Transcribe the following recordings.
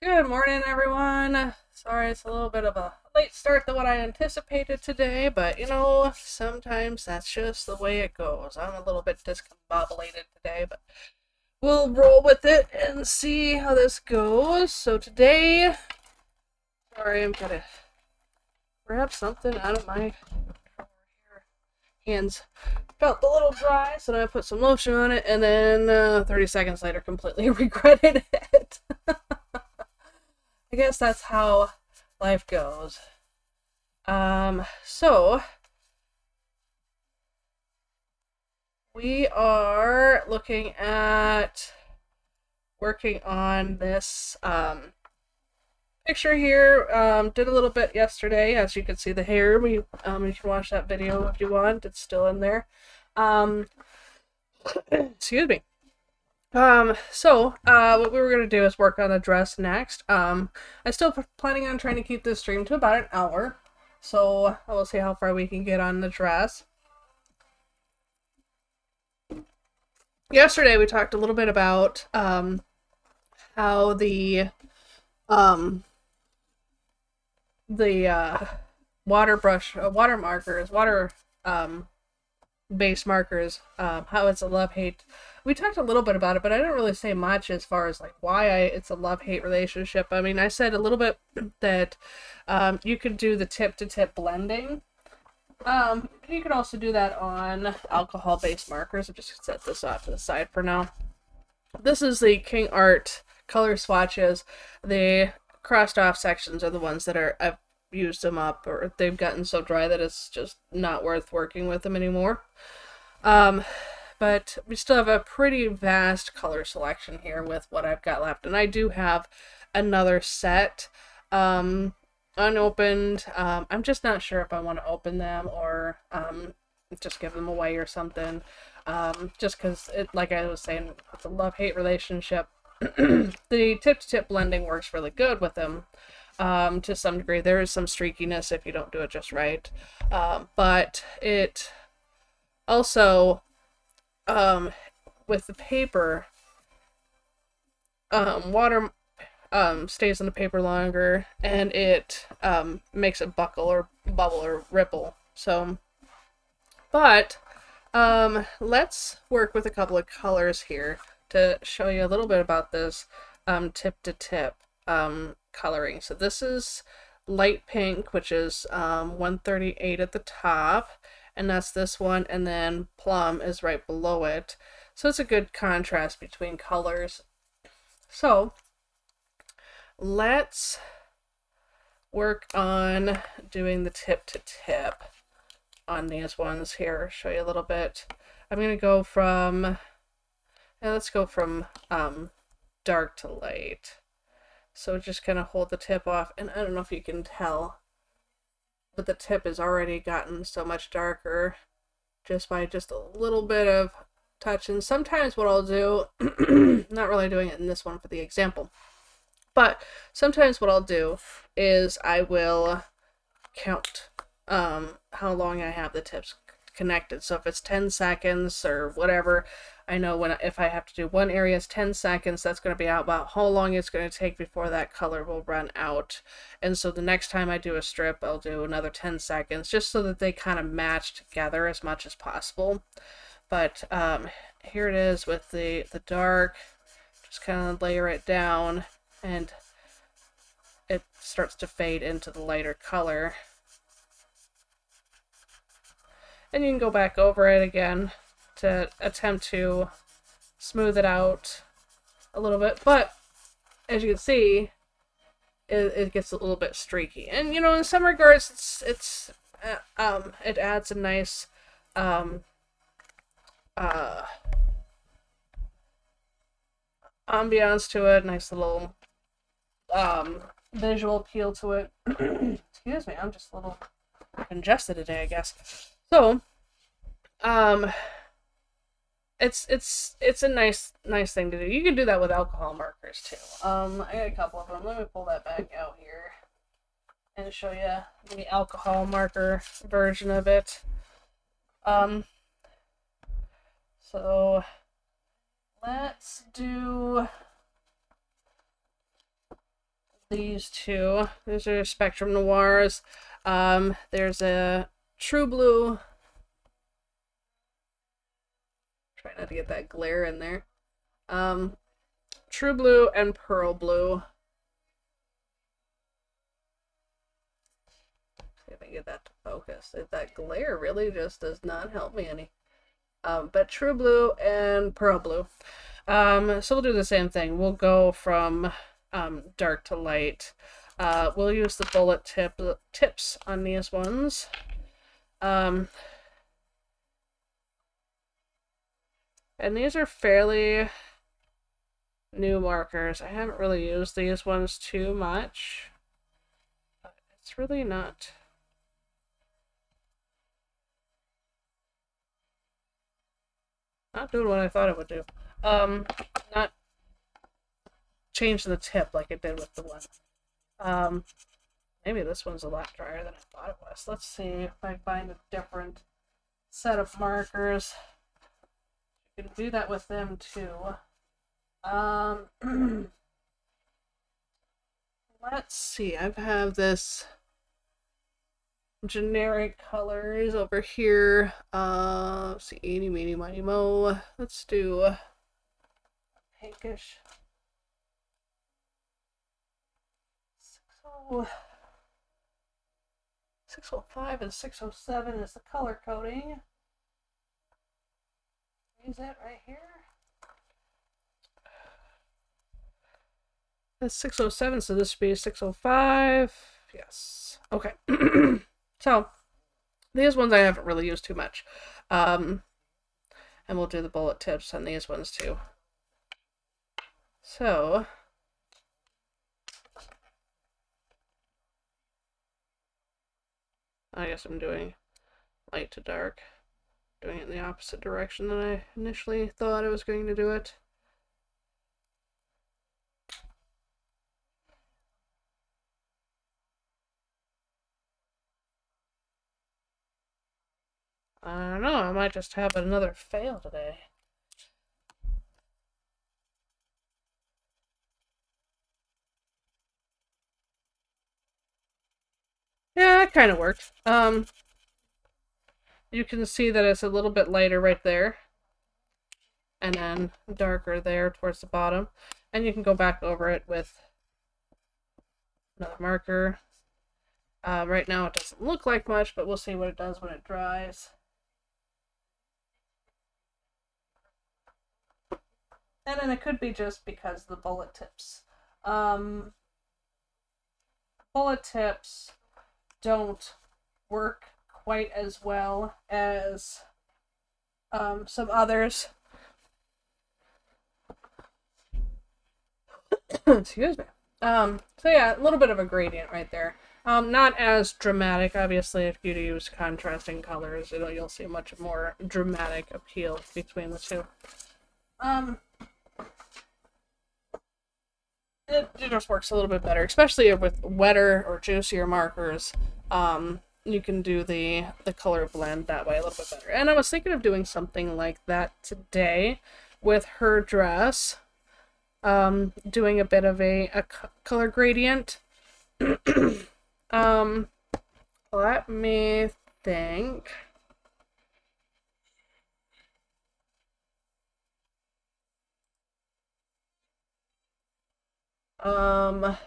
Good morning, everyone. Sorry it's a little bit of a late start than what I anticipated today, but sometimes that's just the way it goes. I'm a little bit discombobulated today, but we'll roll with it and see how this goes. So today, sorry, I'm gonna grab something out of my hands. Felt a little dry, so then I put some lotion on it, and then 30 seconds later, completely regretted it. I guess that's how life goes. So we are looking at working on this picture here. Did a little bit yesterday, as you can see the hair. You can watch that video if you want. It's still in there. Excuse me. What we were gonna do is work on the dress next. I'm still planning on trying to keep this stream to about an hour. So we'll see how far we can get on the dress. Yesterday we talked a little bit about how the water markers, water base markers, how it's a love hate. We talked a little bit about it, but I didn't really say much as far as like it's a love hate relationship. I mean, I said a little bit that you could do the tip to tip blending. You could also do that on alcohol based markers. I'll just set this off to the side for now. This is the King Art color swatches. The crossed off sections are the ones that I've used them up, or they've gotten so dry that it's just not worth working with them anymore. But we still have a pretty vast color selection here with what I've got left, and I do have another set unopened. I'm just not sure if I want to open them or just give them away or something. Just because, like I was saying, it's a love-hate relationship. The tip-to-tip blending works really good with them. To some degree, there is some streakiness if you don't do it just right. But it also, with the paper, water stays in the paper longer, and it makes it buckle or bubble or ripple. But let's work with a couple of colors here to show you a little bit about this tip to tip coloring. So this is light pink, which is 138 at the top, and that's this one, and then plum is right below it. So it's a good contrast between colors. So let's work on doing the tip to tip on these ones here. Show you a little bit. I'm gonna go from let's go from dark to light. So just kind of hold the tip off, and I don't know if you can tell, but the tip has already gotten so much darker just by just a little bit of touch. And sometimes what I'll do, not really doing it in this one for the example, but sometimes what I'll do is I will count how long I have the tips connected. So if it's 10 seconds or whatever, I know if I have to do one area is 10 seconds, that's going to be about how long it's going to take before that color will run out. And so the next time I do a strip, I'll do another 10 seconds just so that they kind of match together as much as possible. But here it is with the dark. Just kind of layer it down, and it starts to fade into the lighter color. And you can go back over it again to attempt to smooth it out a little bit. But as you can see, it gets a little bit streaky. And in some regards, it adds a nice ambiance to it, nice little visual appeal to it. Excuse me, I'm just a little congested today, I guess. So, it's a nice thing to do. You can do that with alcohol markers too. I got a couple of them. Let me pull that back out here and show you the alcohol marker version of it. So let's do these two. These are Spectrum Noirs. There's a True Blue. Try not to get that glare in there. True Blue and Pearl Blue. See if I can get that to focus. That glare really just does not help me any. But True Blue and Pearl Blue. So we'll do the same thing. We'll go from dark to light. We'll use the bullet tips on these ones. And these are fairly new markers. I haven't really used these ones too much. It's really not doing what I thought it would do. Not change the tip like it did with the one. Maybe this one's a lot drier than I thought it was. Let's see if I find a different set of markers. You can do that with them too. Let's see. I have this generic colors over here. Let's see, eeny, meeny, miny, mo. Let's do a pinkish. 605 and 607 is the color coding. Use that right here. That's 607, so this should be 605. Yes. Okay. So, these ones I haven't really used too much. And we'll do the bullet tips on these ones too. So, I guess I'm doing light to dark. Doing it in the opposite direction than I initially thought I was going to do it. I don't know, I might just have another fail today. Yeah, that kind of worked. You can see that it's a little bit lighter right there. And then darker there towards the bottom. And you can go back over it with another marker. Right now it doesn't look like much, but we'll see what it does when it dries. And then it could be just because of the bullet tips. Bullet tips don't work quite as well as some others. Excuse me. So yeah, a little bit of a gradient right there. Not as dramatic, obviously. If you use contrasting colors, you'll see much more dramatic appeal between the two. It just works a little bit better, especially with wetter or juicier markers. You can do the color blend that way a little bit better. And I was thinking of doing something like that today with her dress. Doing a bit of a color gradient. Let me think. Let's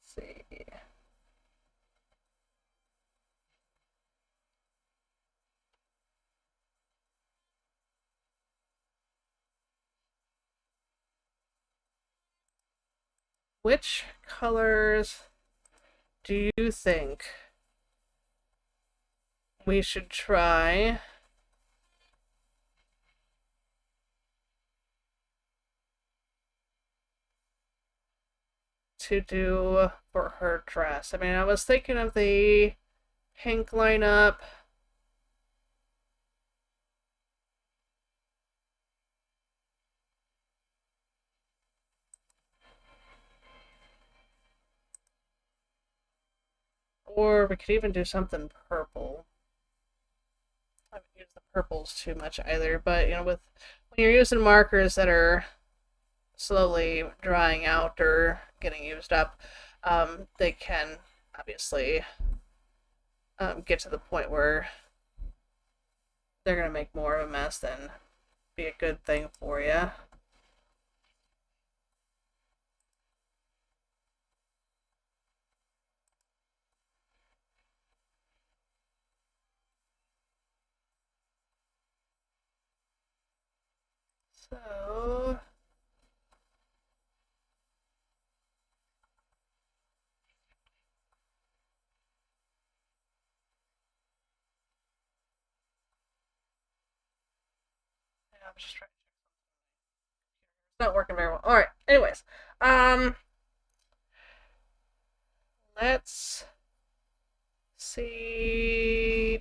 see. Which colors do you think we should try to do for her dress? I mean, I was thinking of the pink lineup. Or we could even do something purple. I haven't used the purples too much either. But you know, when you're using markers that are slowly drying out or getting used up, they can obviously get to the point where they're going to make more of a mess than be a good thing for you. So I'm just trying to check something. It's not working very well. All right. Anyways, let's see. We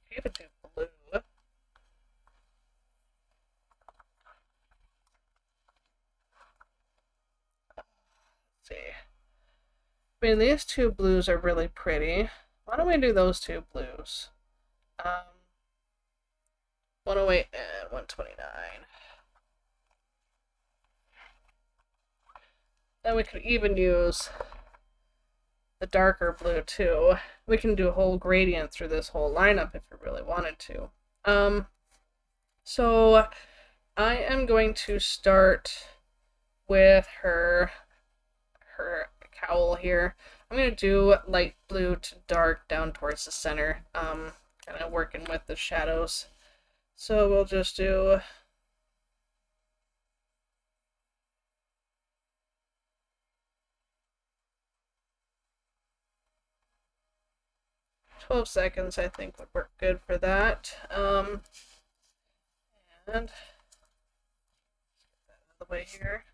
can even do blue. Let's see. I mean, these two blues are really pretty. Why don't we do those two blues? 108 and 129. Then we could even use the darker blue too. We can do a whole gradient through this whole lineup if we really wanted to. So I am going to start with her cowl here. I'm going to do light blue to dark down towards the center, kind of working with the shadows. So we'll just do 12 seconds, I think, would work good for that. And get that out of the way here.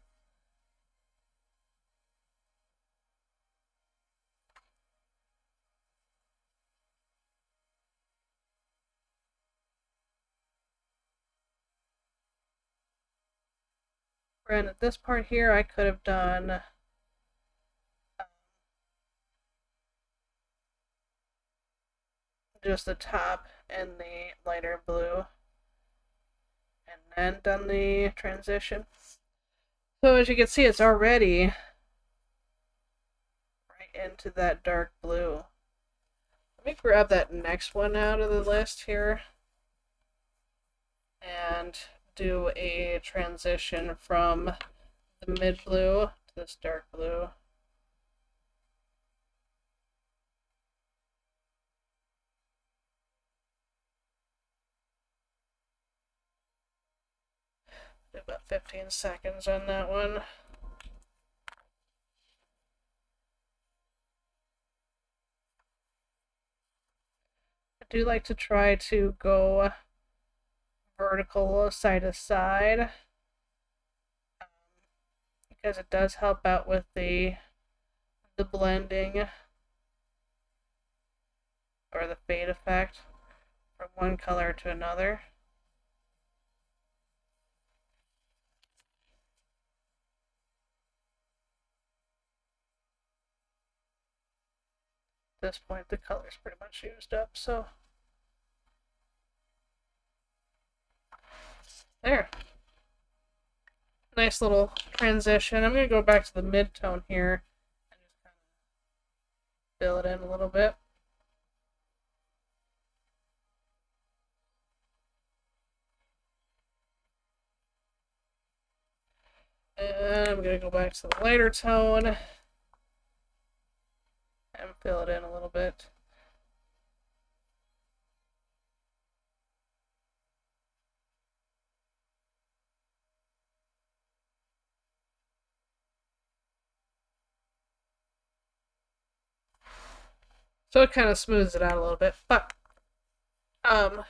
Granted, this part here I could have done just the top and the lighter blue and then done the transition. So as you can see, it's already right into that dark blue. Let me grab that next one out of the list here and do a transition from the mid blue to this dark blue. Do about 15 seconds on that one. I do like to try to go vertical side to side because it does help out with the blending or the fade effect from one color to another. At this point, the color's pretty much used up, so there. Nice little transition. I'm going to go back to the mid-tone here and just kind of fill it in a little bit. And I'm going to go back to the lighter tone and fill it in a little bit. So it kind of smooths it out a little bit, but I don't know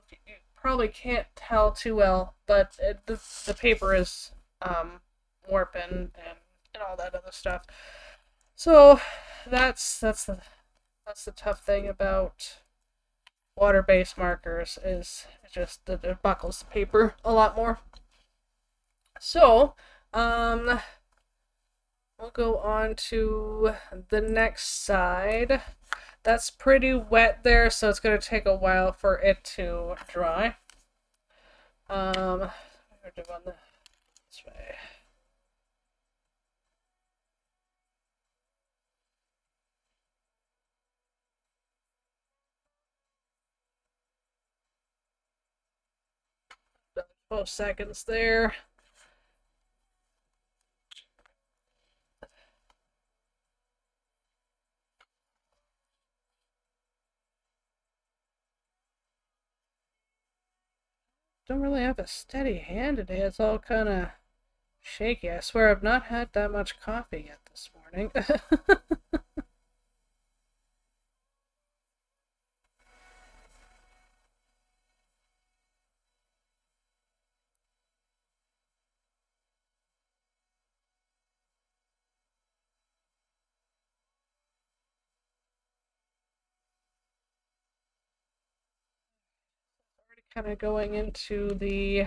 if you probably can't tell too well, but the paper is warping and all that other stuff. So that's the tough thing about water-based markers is just that it buckles the paper a lot more. So we'll go on to the next side. That's pretty wet there, so it's going to take a while for it to dry. We're doing this way. About 12 seconds there. Don't really have a steady hand today. It's all kind of shaky. I swear I've not had that much coffee yet this morning. Already kind of going into the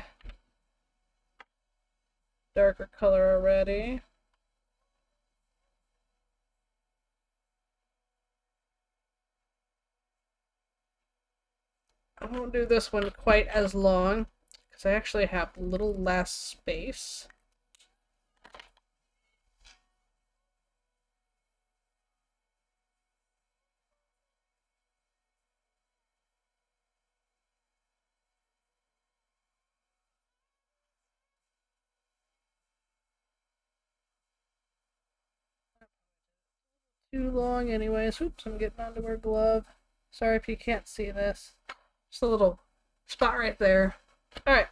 darker color already. I won't do this one quite as long because I actually have a little less space. Too long anyways. Oops, I'm getting onto her glove. Sorry if you can't see this. Just a little spot right there. Alright.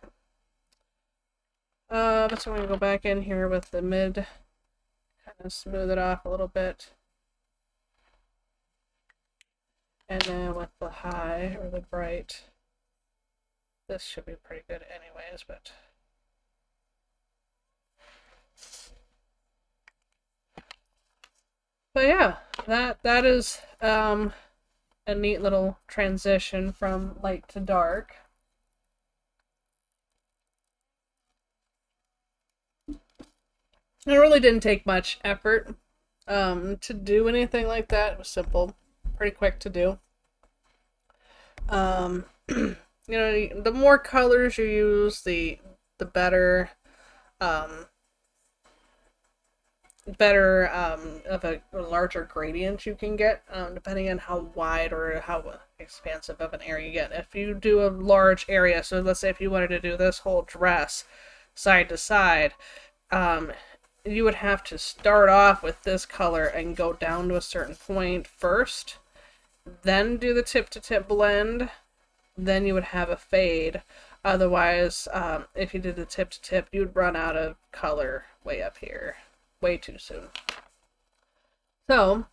So I'm going to go back in here with the mid. Kind of smooth it off a little bit. And then with the high, or the bright. This should be pretty good anyways, but... But yeah, that is a neat little transition from light to dark. It really didn't take much effort to do anything like that. It was simple, pretty quick to do. You know, the more colors you use, the better of a larger gradient you can get, depending on how wide or how expansive of an area you get. If you do a large area, so let's say if you wanted to do this whole dress side to side, you would have to start off with this color and go down to a certain point first, then do the tip-to-tip blend, then you would have a fade. Otherwise, if you did the tip-to-tip, you'd run out of color way up here. Way too soon. So,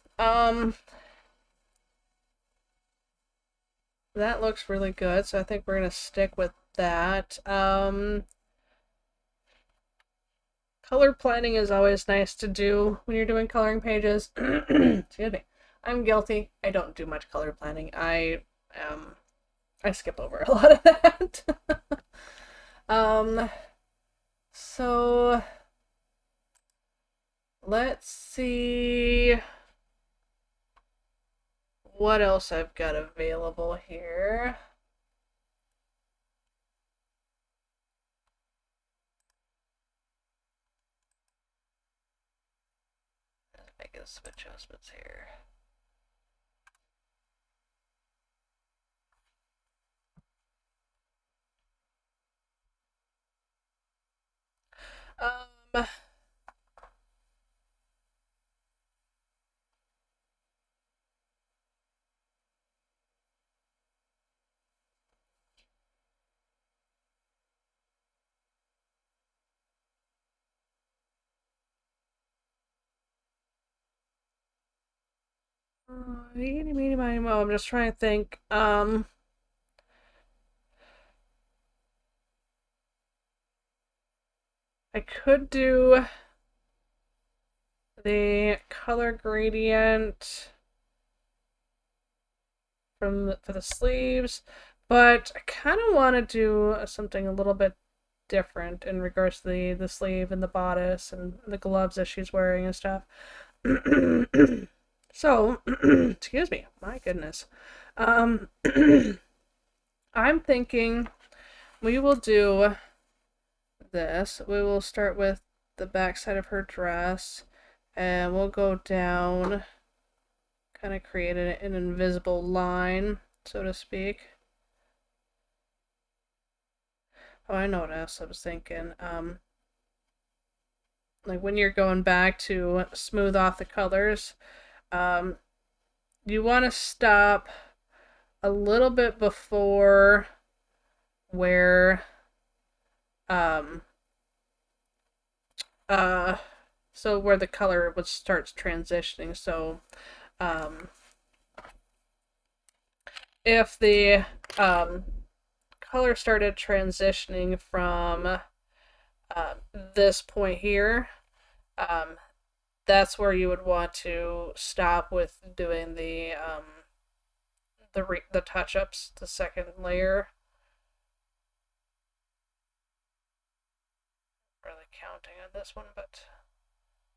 that looks really good, so I think we're going to stick with that. Color planning is always nice to do when you're doing coloring pages. Excuse me. I'm guilty. I don't do much color planning. I skip over a lot of that. So let's see what else I've got available here. Let's make some adjustments here. I'm just trying to think. I could do the color gradient for the sleeves, but I kind of want to do something a little bit different in regards to the sleeve and the bodice and the gloves that she's wearing and stuff. So, excuse me, my goodness. I'm thinking we will do this. We will start with the back side of her dress, and we'll go down, kind of create an invisible line, so to speak. Oh, I know what else I was thinking. Like when you're going back to smooth off the colors, you want to stop a little bit before where um so where the color starts transitioning. So if the color started transitioning from this point here, that's where you would want to stop with doing the touch-ups, the second layer. Really counting on this one, but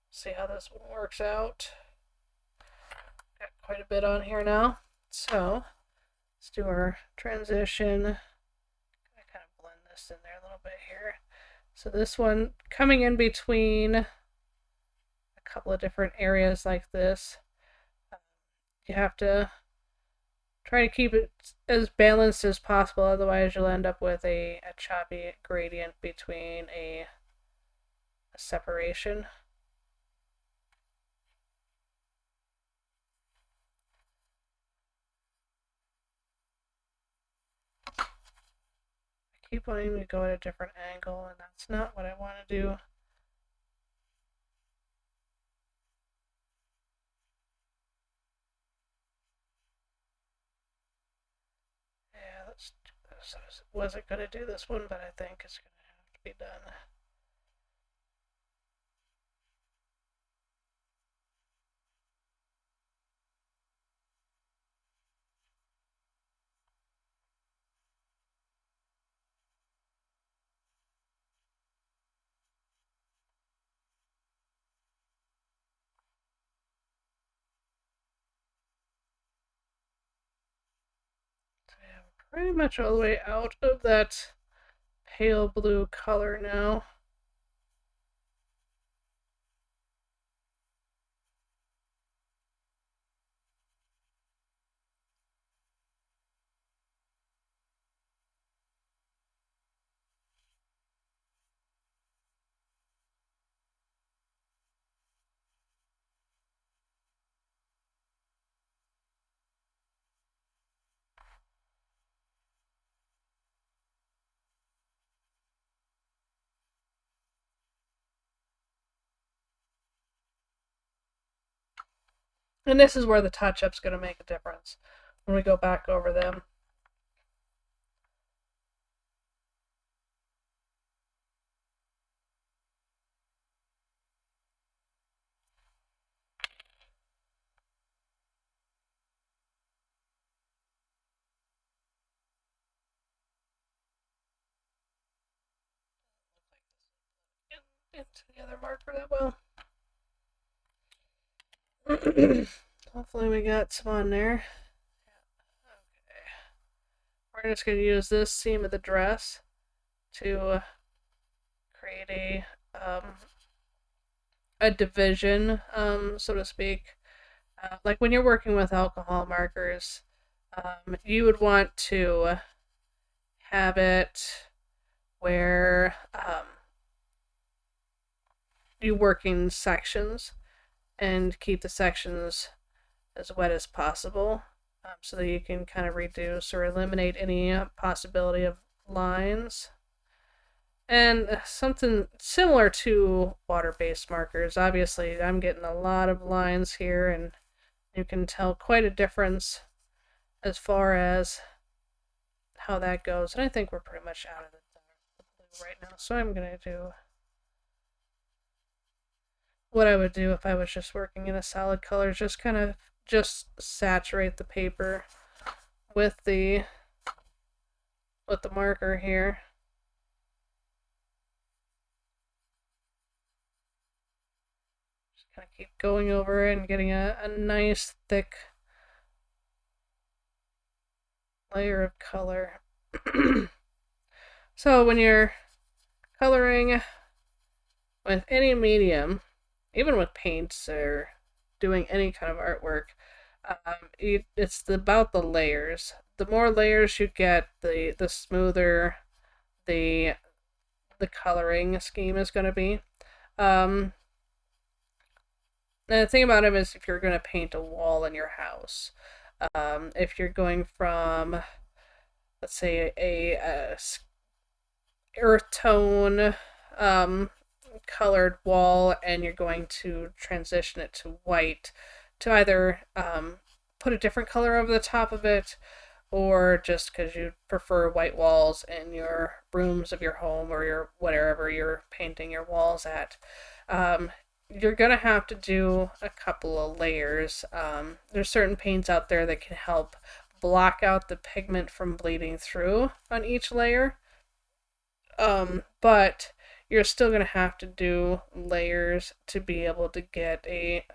see how this one works out. Got quite a bit on here now. So let's do our transition. I kind of blend this in there a little bit here. So this one coming in between a couple of different areas like this. You have to try to keep it as balanced as possible, otherwise you'll end up with a choppy gradient between a separation. I keep wanting to go at a different angle, and that's not what I want to do. Yeah, let's do this. I wasn't going to do this one, but I think it's going to have to be done. So yeah, we're pretty much all the way out of that pale blue color now. And this is where the touch-up's going to make a difference when we go back over them. Into the other marker that well. Hopefully we got some on there. Okay. We're just going to use this seam of the dress to create a division, so to speak. Like when you're working with alcohol markers, you would want to have it where you work in sections and keep the sections as wet as possible, so that you can kind of reduce or eliminate any possibility of lines. And something similar to water-based markers. Obviously, I'm getting a lot of lines here, and you can tell quite a difference as far as how that goes. And I think we're pretty much out of the blue right now, so I'm going to do what I would do if I was just working in a solid color, just kind of just saturate the paper with the marker here. kind of keep going over it and getting a nice thick layer of color. So when you're coloring with any medium, even with paints or doing any kind of artwork, it's about the layers. The more layers you get, the smoother the coloring scheme is going to be. And the thing about it is, if you're going to paint a wall in your house, if you're going from, let's say, a earth tone colored wall, and you're going to transition it to white, to either put a different color over the top of it, or just because you prefer white walls in your rooms of your home or your whatever you're painting your walls at, you're gonna have to do a couple of layers. There's certain paints out there that can help block out the pigment from bleeding through on each layer. But you're still gonna have to do layers to be able to get a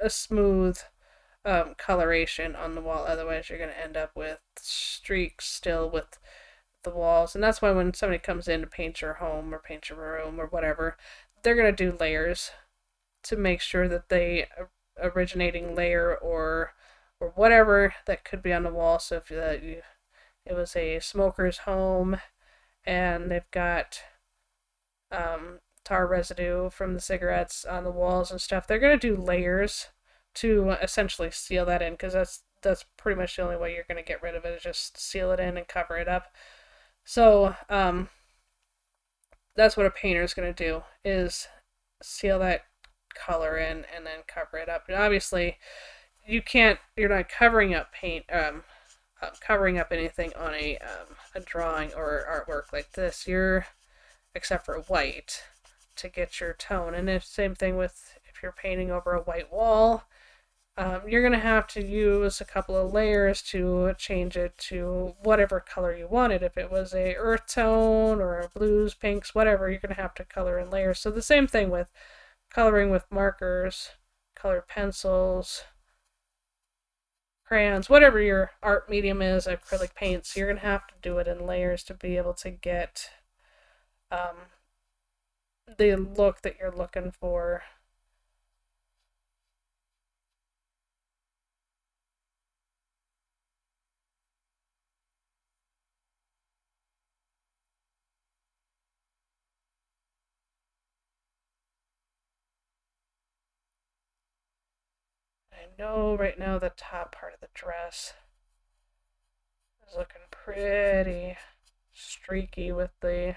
smooth coloration on the wall. Otherwise, you're gonna end up with streaks still with the walls. And that's why when somebody comes in to paint your home or paint your room or whatever, they're gonna do layers to make sure that the originating layer or whatever that could be on the wall. So if it was a smoker's home and they've got tar residue from the cigarettes on the walls and stuff, they're going to do layers to essentially seal that in, because that's pretty much the only way you're going to get rid of it, is just seal it in and cover it up. So that's what a painter is going to do, is seal that color in and then cover it up. And obviously you're not covering up paint, covering up anything on a drawing or artwork like this. Except for white, to get your tone. And the same thing with if you're painting over a white wall, you're going to have to use a couple of layers to change it to whatever color you wanted. If it was a earth tone or a blues, pinks, whatever, you're going to have to color in layers. So the same thing with coloring with markers, colored pencils, crayons, whatever your art medium is, acrylic paints, you're going to have to do it in layers to be able to get the look that you're looking for. I know right now the top part of the dress is looking pretty streaky with the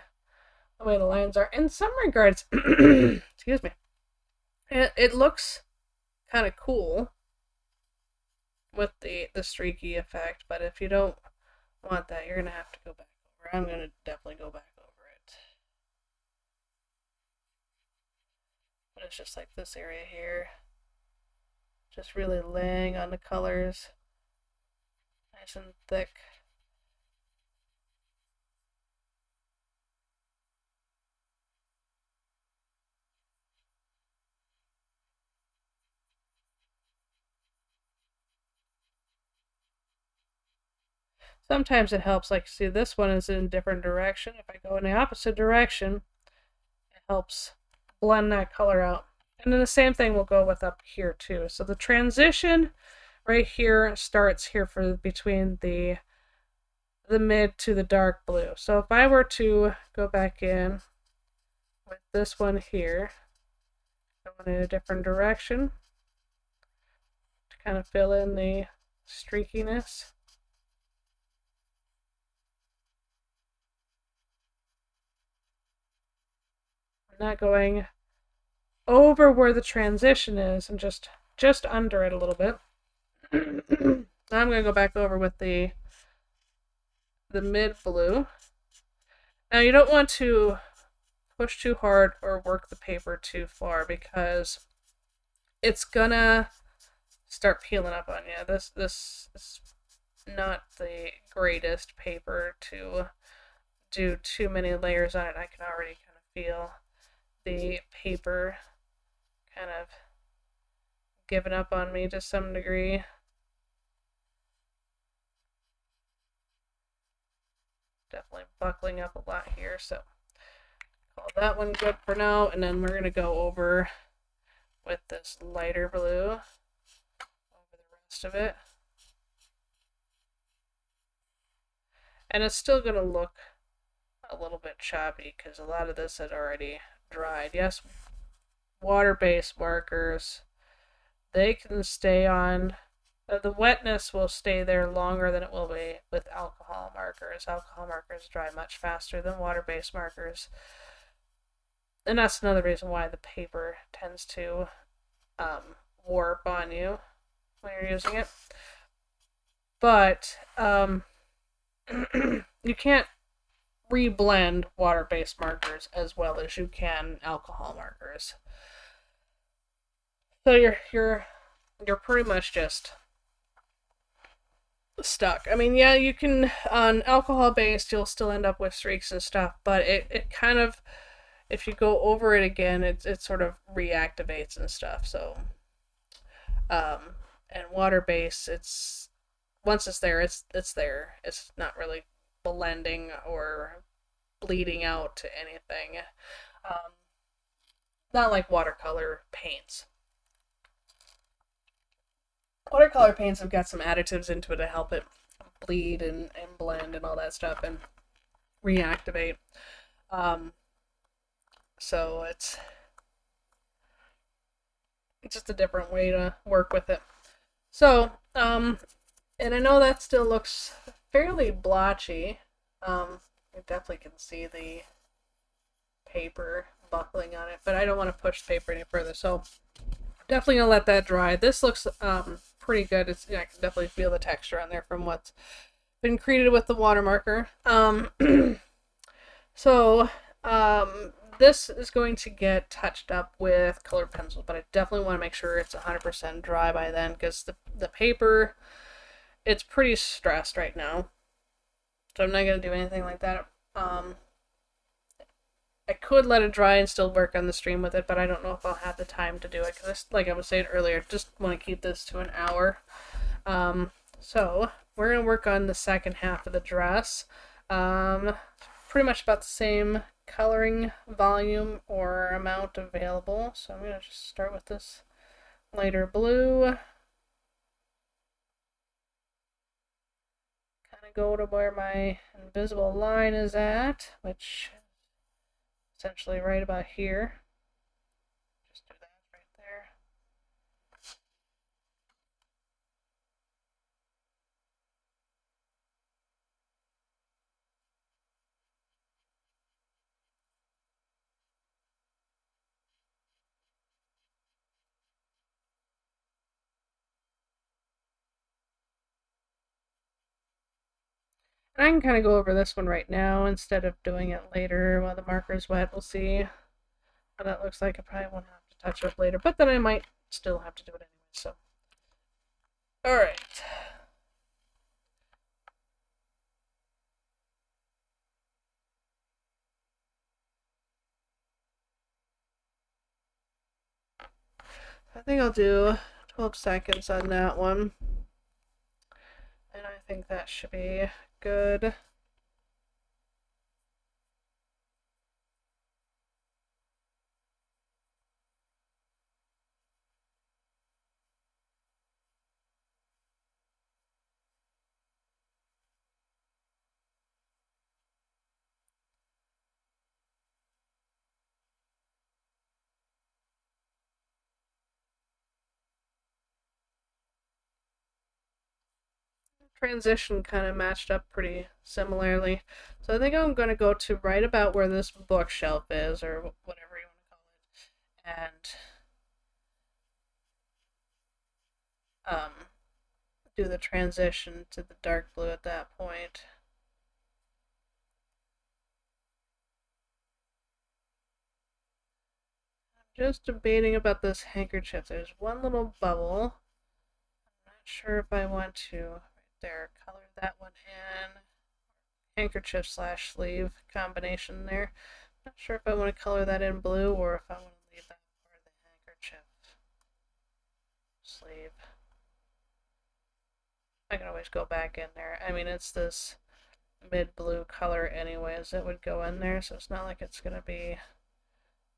way the lines are. In some regards, excuse me, it looks kind of cool with the streaky effect, but if you don't want that, you're going to have to go back over. I'm going to definitely go back over it. But it's just like this area here. Just really laying on the colors. Nice and thick. Sometimes it helps, like, see, this one is in a different direction. If I go in the opposite direction, it helps blend that color out. And then the same thing will go with up here too. So the transition right here starts here for between the mid to the dark blue. So if I were to go back in with this one here, going in a different direction to kind of fill in the streakiness. I'm not going over where the transition is, and just under it a little bit. Now I'm going to go back over with the mid blue. Now you don't want to push too hard or work the paper too far, because it's gonna start peeling up on you. This is not the greatest paper to do too many layers on it. I can already kind of feel the paper kind of given up on me to some degree. Definitely buckling up a lot here, so call that one good for now. And then we're going to go over with this lighter blue over the rest of it. And it's still going to look a little bit choppy because a lot of this had already dried. Yes, water-based markers, they can stay on, the wetness will stay there longer than it will be with alcohol markers. Alcohol markers dry much faster than water-based markers. And that's another reason why the paper tends to warp on you when you're using it. But you can't reblend water-based markers as well as you can alcohol markers. So you're pretty much just stuck. I mean, yeah, you can, on alcohol-based, you'll still end up with streaks and stuff, but it kind of, if you go over it again, it sort of reactivates and stuff. So, and water-based, it's, once it's there, it's there. It's not really blending or bleeding out to anything. Not like watercolor paints. Watercolor paints have got some additives into it to help it bleed and blend and all that stuff and reactivate. So it's just a different way to work with it. So, and I know that still looks fairly blotchy. You definitely can see the paper buckling on it, but I don't want to push the paper any further, so definitely gonna let that dry. This looks pretty good. It's, I can definitely feel the texture on there from what's been created with the water marker. So this is going to get touched up with colored pencils, but I definitely want to make sure it's 100% dry by then, because the paper, it's pretty stressed right now. So I'm not going to do anything like that. I could let it dry and still work on the stream with it, but I don't know if I'll have the time to do it, because like I was saying earlier, just want to keep this to an hour. So we're going to work on the second half of the dress. Pretty much about the same coloring volume or amount available. So I'm going to just start with this lighter blue. Go to where my invisible line is at, which is essentially right about here. Just do that right there. I can kind of go over this one right now instead of doing it later while the marker's wet. We'll see what that looks like. I probably won't have to touch up later, but then I might still have to do it anyway, so. Alright. I think I'll do 12 seconds on that one. And I think that should be good. Transition kind of matched up pretty similarly. So I think I'm going to go to right about where this bookshelf is, or whatever you want to call it, and do the transition to the dark blue at that point. I'm just debating about this handkerchief. There's one little bubble. I'm not sure if I want to there color that one in. Handkerchief slash sleeve combination there. Not sure if I want to color that in blue or if I want to leave that for the handkerchief. sleeve. I can always go back in there. I mean, it's this mid-blue color anyways that would go in there, so it's not like it's going to be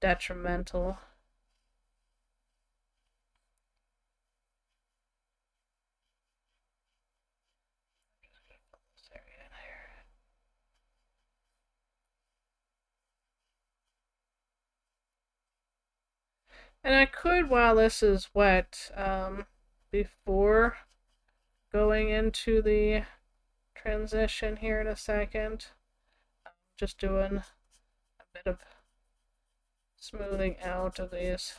detrimental. Just going to fill this area in here. And I could, while this is wet, before going into the transition here in a second, just doing a bit of smoothing out of these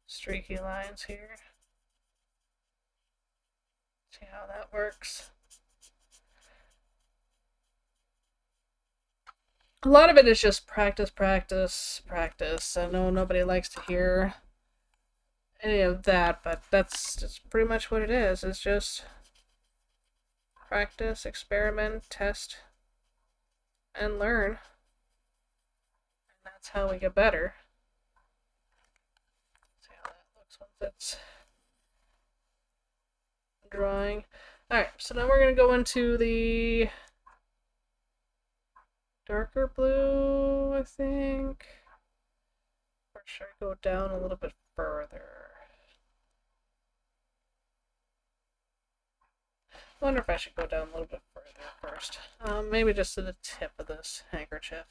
streaky lines here. See how that works. A lot of it is just practice, practice, practice. I know nobody likes to hear any of that, but that's just pretty much what it is. It's just practice, experiment, test, and learn. And that's how we get better. See how that looks once it's drying. Alright, so now we're going to go into the darker blue, I think. Or should I go down a little bit further? I wonder if I should go down a little bit further first. Maybe just to the tip of this handkerchief.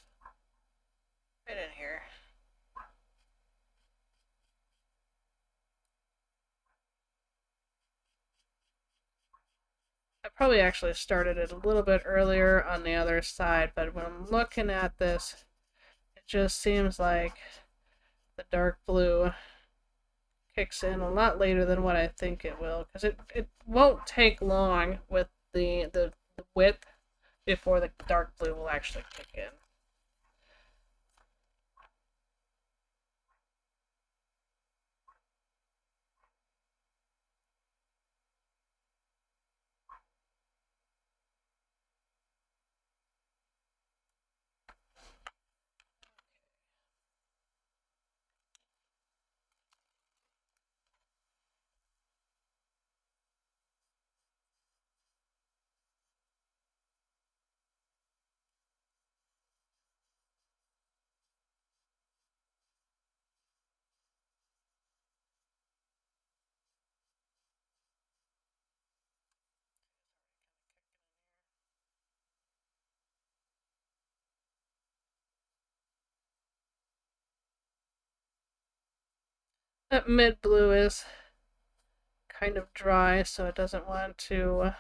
Right in here. I probably actually started it a little bit earlier on the other side, but when I'm looking at this, it just seems like the dark blue kicks in a lot later than what I think it will, because it won't take long with the width before the dark blue will actually kick in. That mid blue is kind of dry, so it doesn't want to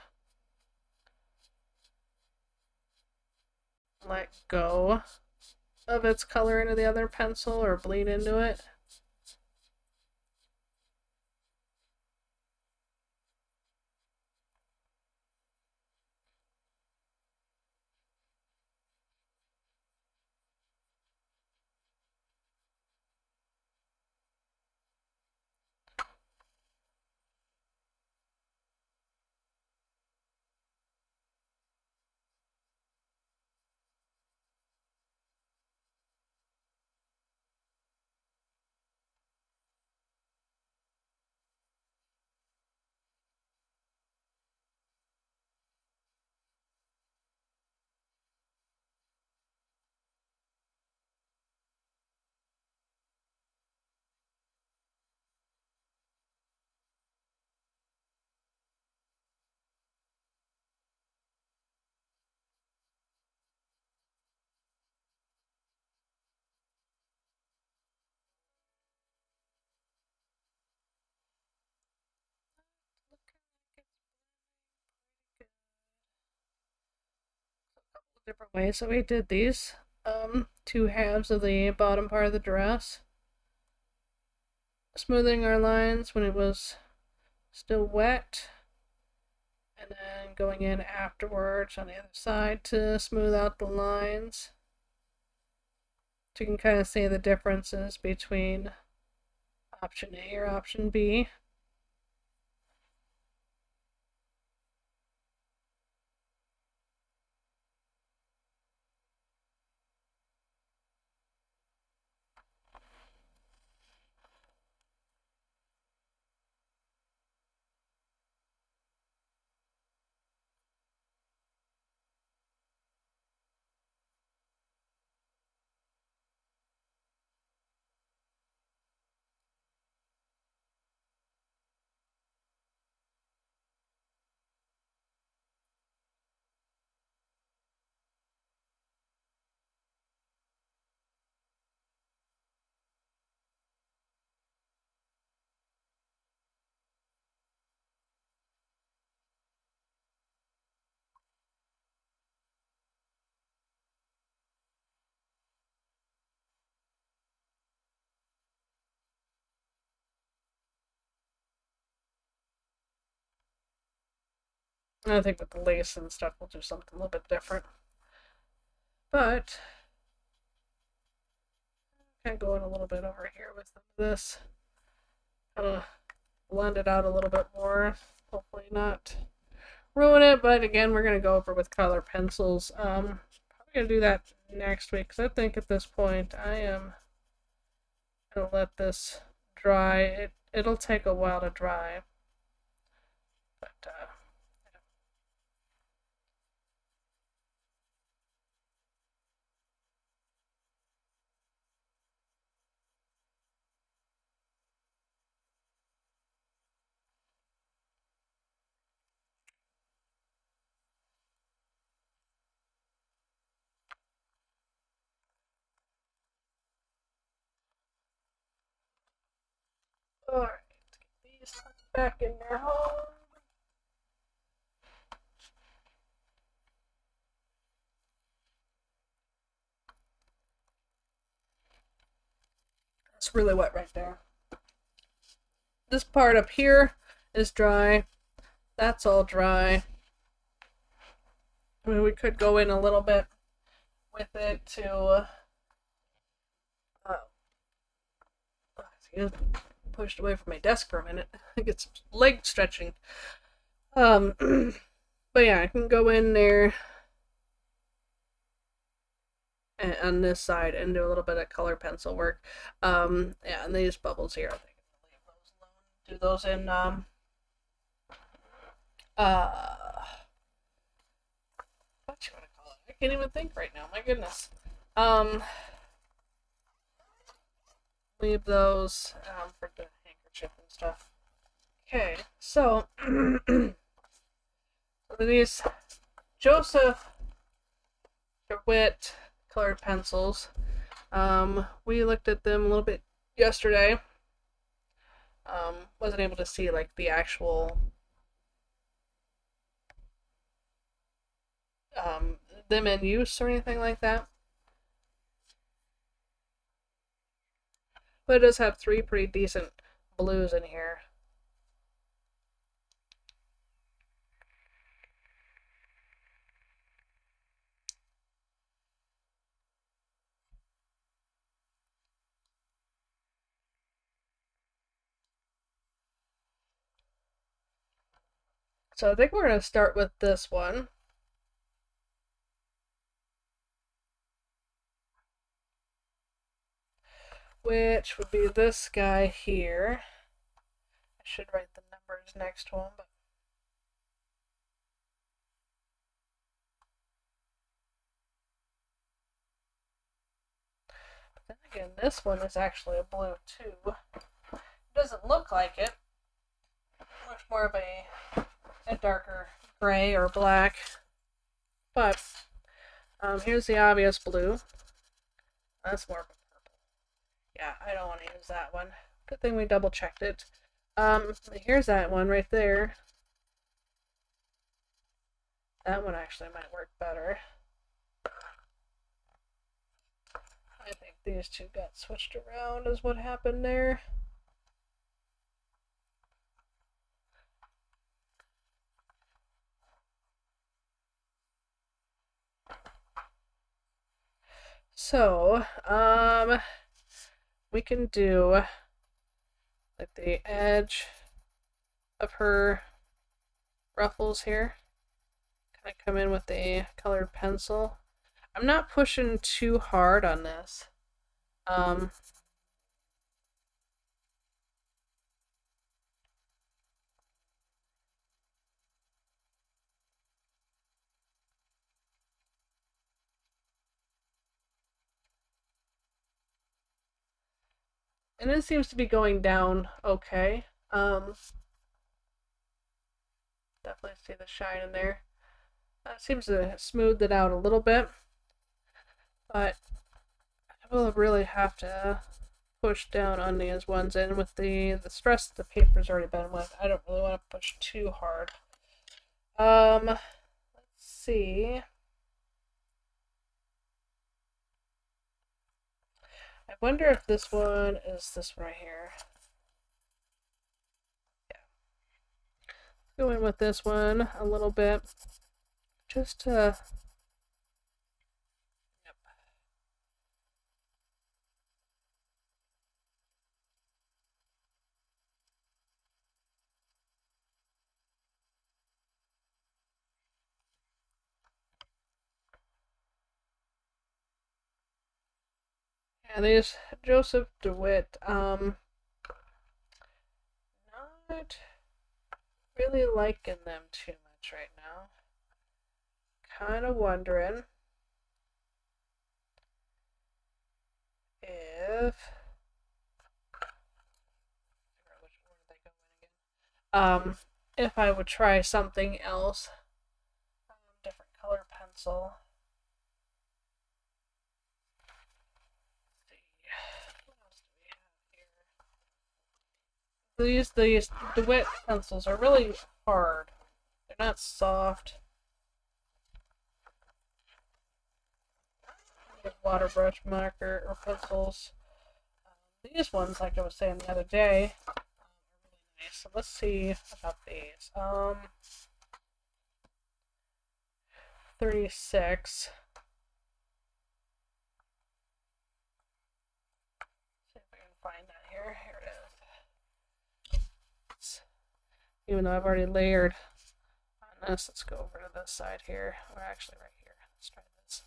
let go of its color into the other pencil or bleed into it. Different ways that we did these. Two halves of the bottom part of the dress. Smoothing our lines when it was still wet. And then going in afterwards on the other side to smooth out the lines. So you can kind of see the differences between option A or option B. And I think with the lace and stuff, we'll do something a little bit different. But kind of going a little bit over here with this. Blend it out a little bit more. Hopefully not ruin it, but again, we're going to go over with color pencils. Probably going to do that next week, because I think at this point I am going to let this dry. It'll take a while to dry. But, Alright, get these back in their home. It's really wet right there. This part up here is dry. That's all dry. I mean, we could go in a little bit with it to pushed away from my desk for a minute. I get some leg stretching. But yeah, I can go in there and on this side and do a little bit of color pencil work. Yeah, and these bubbles here, I think I'm gonna leave those alone. Do those in what you want to call it? I can't even think right now. My goodness. Leave those for the handkerchief and stuff. Okay, so these Joseph DeWitt colored pencils. We looked at them a little bit yesterday. Wasn't able to see like the actual them in use or anything like that. But it does have 3 pretty decent blues in here. So I think we're going to start with this one. Which would be this guy here. I should write the numbers next to him, but then again, this one is actually a blue too. It doesn't look like it. Much more of a darker gray or black. But here's the obvious blue. That's more of a purple. Yeah, I don't want to use that one. Good thing we double checked it. Here's that one right there. That one actually might work better. I think these two got switched around is what happened there. So, we can do like the edge of her ruffles here. Kind of come in with a colored pencil. I'm not pushing too hard on this. And it seems to be going down okay. Definitely see the shine in there. It seems to smooth it out a little bit. But I will really have to push down on these ones, and with the stress the paper's already been with, I don't really want to push too hard. Let's see. I wonder if this one is this one right here. Yeah. go in with this one a little bit. Just to... Yep. Yeah, these Joseph DeWitt, not really liking them too much right now. Kind of wondering if if I would try something else, different color pencil. These DeWitt pencils are really hard. They're not soft. Water brush marker or pencils. These ones, like I was saying the other day, are really nice. So let's see about these. 36. See if I can find that here. Here it is. Even though I've already layered on this, let's go over to this side here. Or actually right here. Let's try this.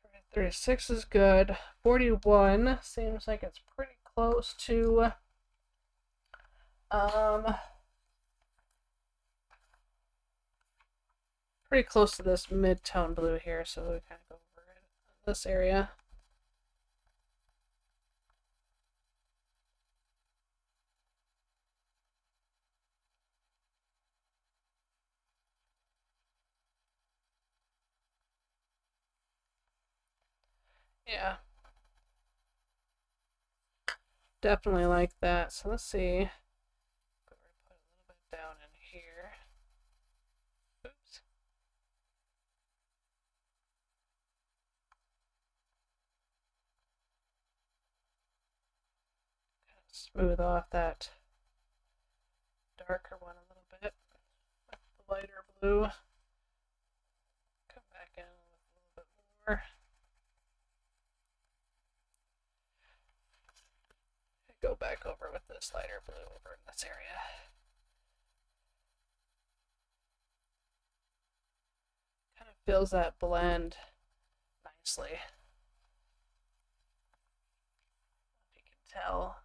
So 36 is good. 41 seems like it's pretty close to pretty close to this mid-tone blue here, so we kind of go over it in this area. Yeah. Definitely like that. So let's see. Put a little bit down in here. Oops. Kind of smooth off that darker one a little bit with the lighter blue. Come back in with a little bit more. Go back over with this lighter blue over in this area. Kind of feels that blend nicely. If you can tell.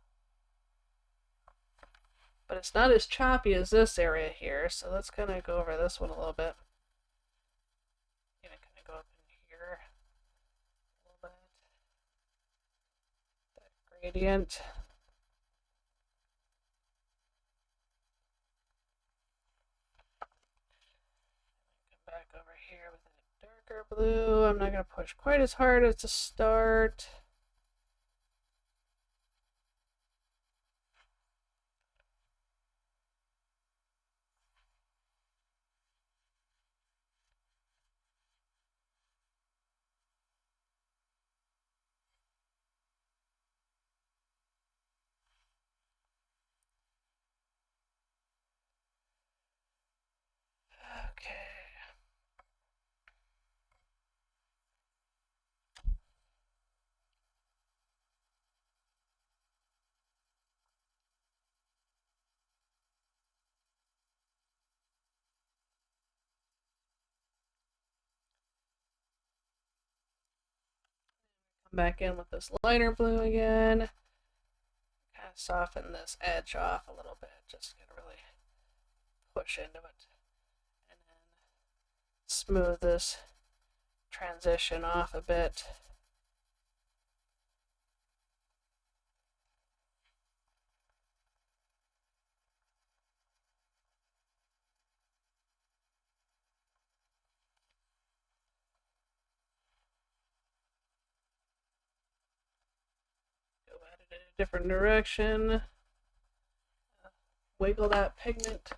But it's not as choppy as this area here, so let's kind of go over this one a little bit. Even kind of go up in here a little bit. That gradient. Come back over here with a darker blue. I'm not going to push quite as hard as to start. Okay. Come back in with this lighter blue again. Kind of soften this edge off a little bit. Just gonna really push into it. And then smooth this transition off a bit. Go at it in a different direction. wiggle that pigment.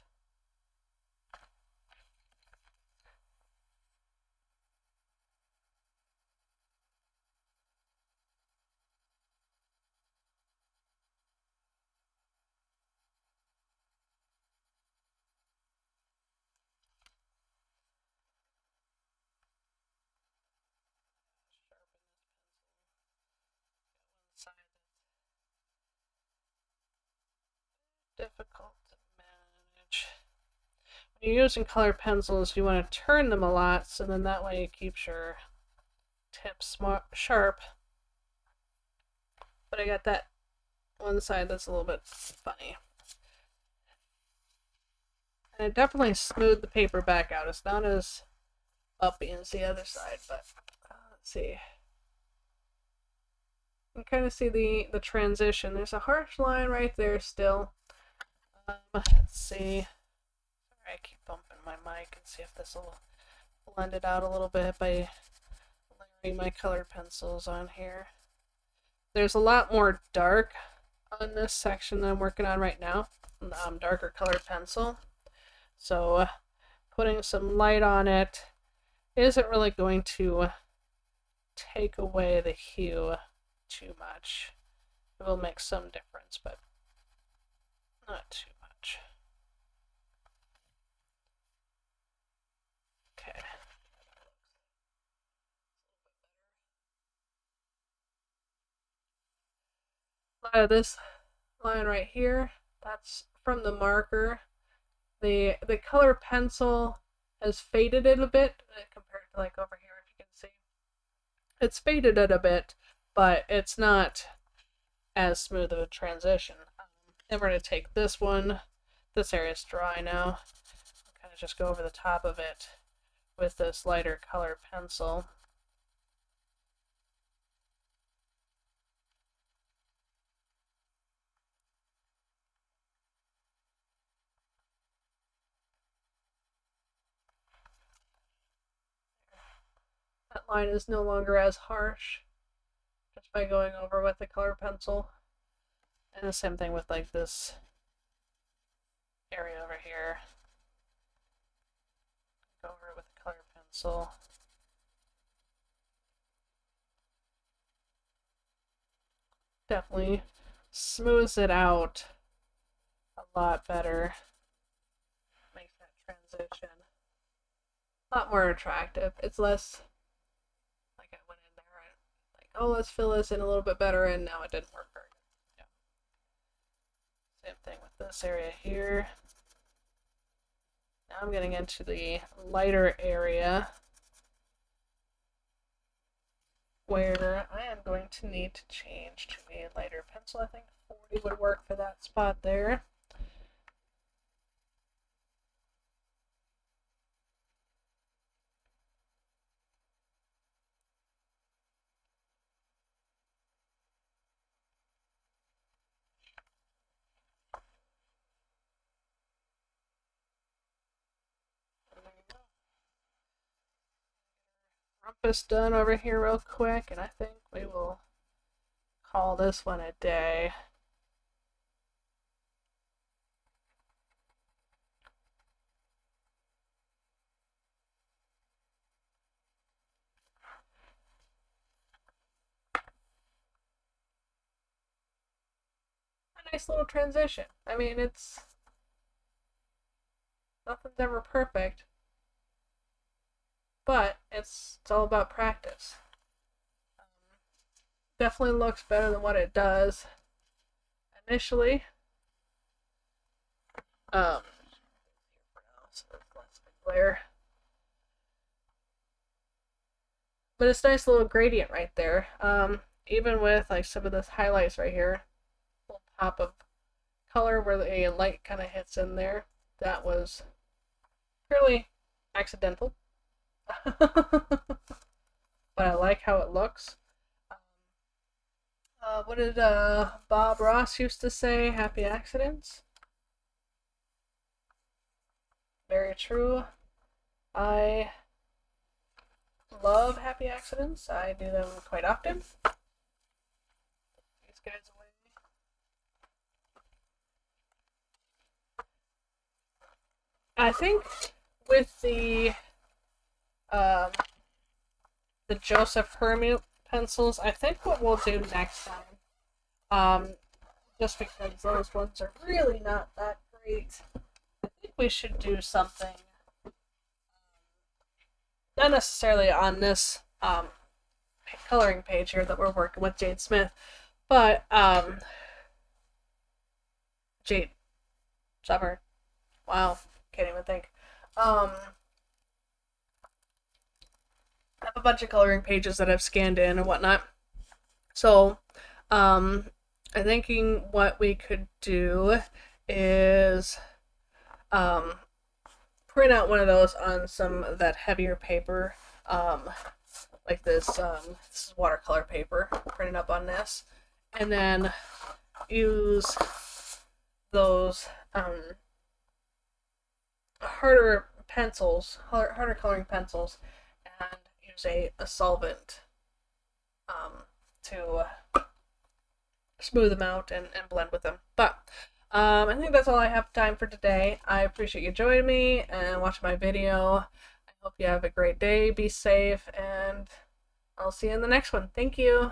Difficult to manage. When you're using colored pencils, you want to turn them a lot, so then that way it keeps your tips sharp. But I got that one side that's a little bit funny. And it definitely smoothed the paper back out. It's not as uppy as the other side, but let's see. You can kind of see the transition. There's a harsh line right there still. Let's see. Sorry, I keep bumping my mic and see if this will blend it out a little bit by layering my colored pencils on here. There's a lot more dark on this section that I'm working on right now. Darker colored pencil. So putting some light on it isn't really going to take away the hue too much. It will make some difference, but not too much. Okay. This line right here, that's from the marker. The color pencil has faded it a bit compared to like over here, if you can see. It's faded it a bit, but it's not as smooth of a transition. And we're going to take this one. This area is dry now. Kind of just go over the top of it with this lighter color pencil. That line is no longer as harsh just by going over with the color pencil. And the same thing with like this area over here. Go over it with the color pencil. Definitely smooths it out a lot better. Makes that transition a lot more attractive. It's less like I went in there and like, oh, let's fill this in a little bit better, and now it didn't work very good. Yeah. Same thing with this area here. Now I'm getting into the lighter area where I am going to need to change to a lighter pencil. I think 40 would work for that spot there. Rumpus done over here real quick, and I think we will call this one a day. A nice little transition. I mean, it's nothing's ever perfect, but it's all about practice. Definitely looks better than what it does initially. So less glare. But it's a nice little gradient right there. Even with like some of this highlights right here, little pop of color where the light kind of hits in there. That was purely accidental. But I like how it looks. What did Bob Ross used to say? Happy accidents. Very true. I love happy accidents. I do them quite often. These guys away. I think with the Joseph Hermie pencils, I think what we'll do next time, just because those ones are really not that great, I think we should do something, not necessarily on this coloring page here that we're working with Jade Smith, but Jade Summer. Wow, can't even think. I have a bunch of coloring pages that I've scanned in and whatnot. So, I'm thinking what we could do is print out one of those on some of that heavier paper, like this. This is watercolor paper. Print it up on this, and then use those harder pencils, harder coloring pencils, and use a solvent to smooth them out and blend with them. But I think that's all I have time for today. I appreciate you joining me and watching my video. I hope you have a great day, be safe, and I'll see you in the next one. Thank you.